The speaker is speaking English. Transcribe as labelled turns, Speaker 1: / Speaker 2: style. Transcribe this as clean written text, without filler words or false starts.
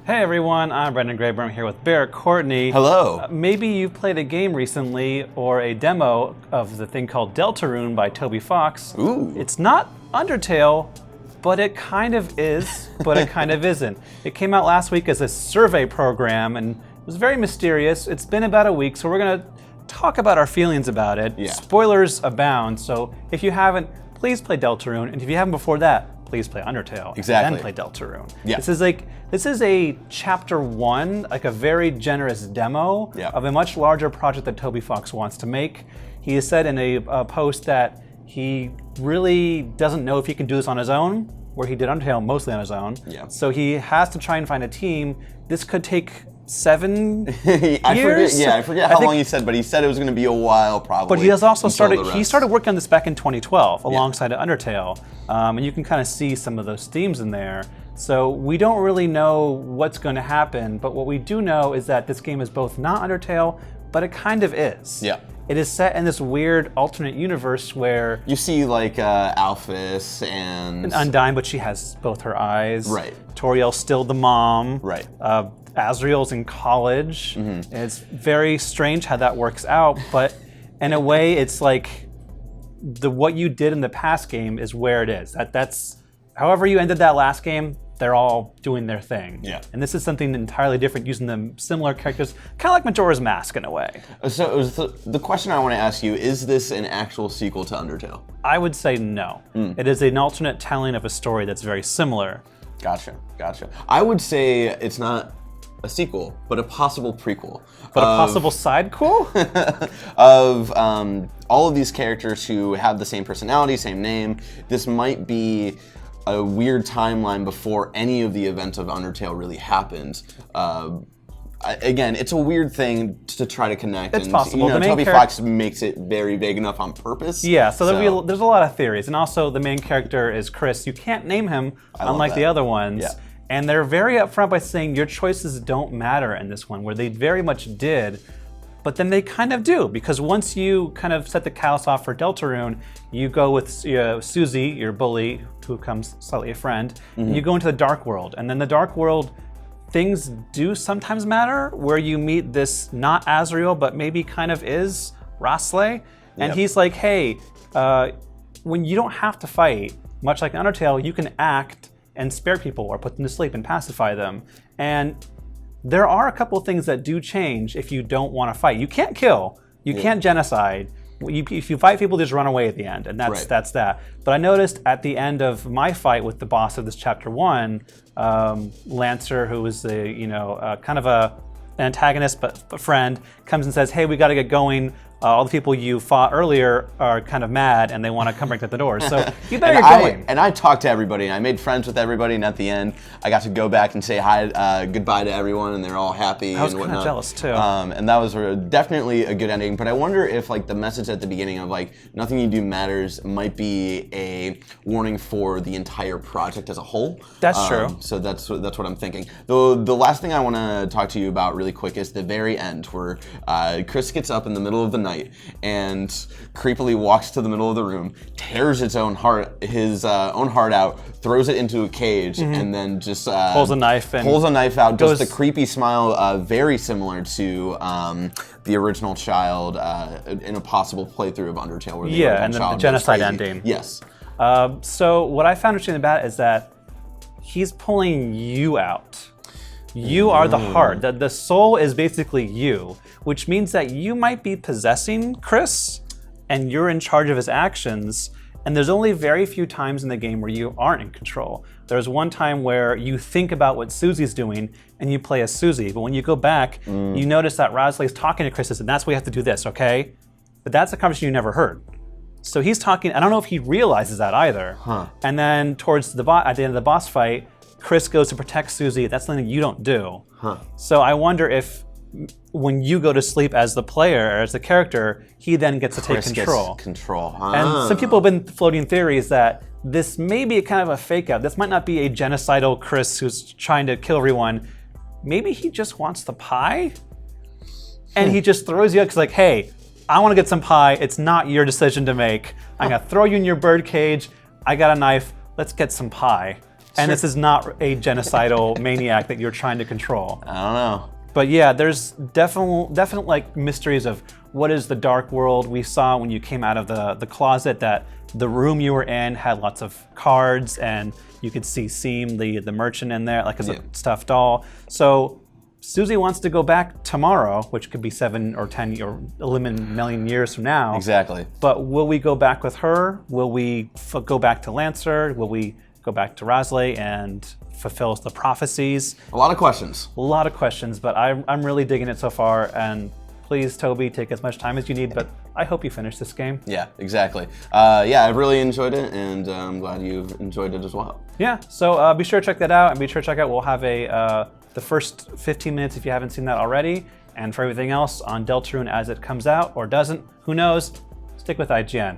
Speaker 1: Hey everyone, I'm Brendan Graeber. I'm here with Barrett Courtney.
Speaker 2: Hello.
Speaker 1: Maybe you've played a game recently or a demo of the thing called Deltarune by Toby Fox.
Speaker 2: Ooh.
Speaker 1: It's not Undertale, but it kind of is, but it kind of isn't. It came out last week as a survey program and it was very mysterious. It's been about a week, so we're going to talk about our feelings about it.
Speaker 2: Yeah.
Speaker 1: Spoilers abound, so if you haven't, please play Deltarune, and if you haven't before that, please play Undertale.
Speaker 2: Exactly.
Speaker 1: And then play Deltarune.
Speaker 2: Yeah.
Speaker 1: This is a chapter 1, like a very generous demo of a much larger project that Toby Fox wants to make. He has said in a post that he really doesn't know if he can do this on his own, where he did Undertale mostly on his own.
Speaker 2: Yeah.
Speaker 1: So he has to try and find a team. This could take 7
Speaker 2: I
Speaker 1: years.
Speaker 2: forget how long he said, but he said it was going to be a while probably.
Speaker 1: But he has also started working on this back in 2012 alongside Undertale, and you can kind of see some of those themes in there. So we don't really know what's going to happen, but what we do know is that this game is both not Undertale, but it kind of is.
Speaker 2: Yeah.
Speaker 1: It is set in this weird alternate universe where
Speaker 2: you see like Alphys and
Speaker 1: Undyne, but she has both her eyes.
Speaker 2: Right.
Speaker 1: Toriel's still the mom.
Speaker 2: Right.
Speaker 1: Azriel's in college. Mm-hmm. It's very strange how that works out, but in a way, it's like what you did in the past game is where it is. That's however you ended that last game. They're all doing their thing.
Speaker 2: Yeah.
Speaker 1: And this is something entirely different, using them similar characters, kind of like Majora's Mask in a way.
Speaker 2: So the question I want to ask you, is this an actual sequel to Undertale?
Speaker 1: I would say no. It is an alternate telling of a story that's very similar.
Speaker 2: Gotcha. I would say it's not a sequel, but a possible prequel.
Speaker 1: But a possible sidequel?
Speaker 2: of all of these characters who have the same personality, same name. This might be a weird timeline before any of the events of Undertale really happened. Again, it's a weird thing to try to connect.
Speaker 1: It's possible.
Speaker 2: Toby Fox makes it very vague enough on purpose.
Speaker 1: Yeah, so there's a lot of theories. And also the main character is Chris. You can't name him, unlike the other ones.
Speaker 2: Yeah.
Speaker 1: And they're very upfront by saying your choices don't matter in this one, where they very much did. But then they kind of do, because once you kind of set the callus off for Deltarune, you go with Susie, your bully, who becomes slightly a friend, and you go into the Dark World. And then the Dark World, things do sometimes matter, where you meet this not Azriel, but maybe kind of is Rasley. And he's like, hey, when you don't have to fight, much like Undertale, you can act and spare people or put them to sleep and pacify them. And there are a couple of things that do change if you don't want to fight. You can't kill, you can't genocide. If you fight people, just run away at the end, and that's that. But I noticed at the end of my fight with the boss of this chapter 1, Lancer, who was kind of an antagonist but friend, comes and says, hey, we got to get going. All the people you fought earlier are kind of mad and they want to come break at the door. So you better get going.
Speaker 2: And I talked to everybody and I made friends with everybody, and at the end I got to go back and say hi, goodbye to everyone, and they're all happy and whatnot.
Speaker 1: I was kind of jealous too.
Speaker 2: And that was definitely a good ending. But I wonder if like the message at the beginning of like nothing you do matters might be a warning for the entire project as a whole.
Speaker 1: That's true.
Speaker 2: So that's what I'm thinking. The last thing I want to talk to you about really quick is the very end, where Chris gets up in the middle of the night and creepily walks to the middle of the room, tears his own heart out, throws it into a cage, and then just
Speaker 1: pulls a knife
Speaker 2: out. Does the creepy smile, very similar to the original child in a possible playthrough of Undertale, where the
Speaker 1: and then the genocide ending.
Speaker 2: Yes.
Speaker 1: So what I found interesting about it is that he's pulling you out. You are the heart. The soul is basically you, which means that you might be possessing Chris, and you're in charge of his actions. And there's only very few times in the game where you aren't in control. There's one time where you think about what Susie's doing, and you play as Susie. But when you go back, you notice that Rasley's talking to Chris, and that's why you have to do this, okay? But that's a conversation you never heard. So he's talking. I don't know if he realizes that either. And then towards at the end of the boss fight, Chris goes to protect Susie. That's something you don't do. So I wonder if when you go to sleep as the player, or as the character, he then gets to take control. And some people have been floating theories that this may be kind of a fake out. This might not be a genocidal Chris who's trying to kill everyone. Maybe he just wants the pie? And he just throws you out because like, hey, I want to get some pie. It's not your decision to make. I'm going to throw you in your bird cage. I got a knife. Let's get some pie. And this is not a genocidal maniac that you're trying to control.
Speaker 2: I don't know.
Speaker 1: But yeah, there's definite like mysteries of what is the dark world. We saw when you came out of the closet that the room you were in had lots of cards, and you could see Seam, the merchant in there, like as a stuffed doll. So Susie wants to go back tomorrow, which could be 7 or 10 or 11 million years from now.
Speaker 2: Exactly.
Speaker 1: But will we go back with her? Will we go back to Lancer? Will we go back to Rasley and fulfill the prophecies?
Speaker 2: A lot of questions.
Speaker 1: A lot of questions, but I'm really digging it so far. And please, Toby, take as much time as you need, but I hope you finish this game.
Speaker 2: Yeah, exactly. Yeah, I've really enjoyed it, and I'm glad you've enjoyed it as well.
Speaker 1: Yeah, so be sure to check that out, and be sure to check out, we'll have the first 15 minutes if you haven't seen that already, and for everything else on Deltarune as it comes out, or doesn't, who knows, stick with IGN.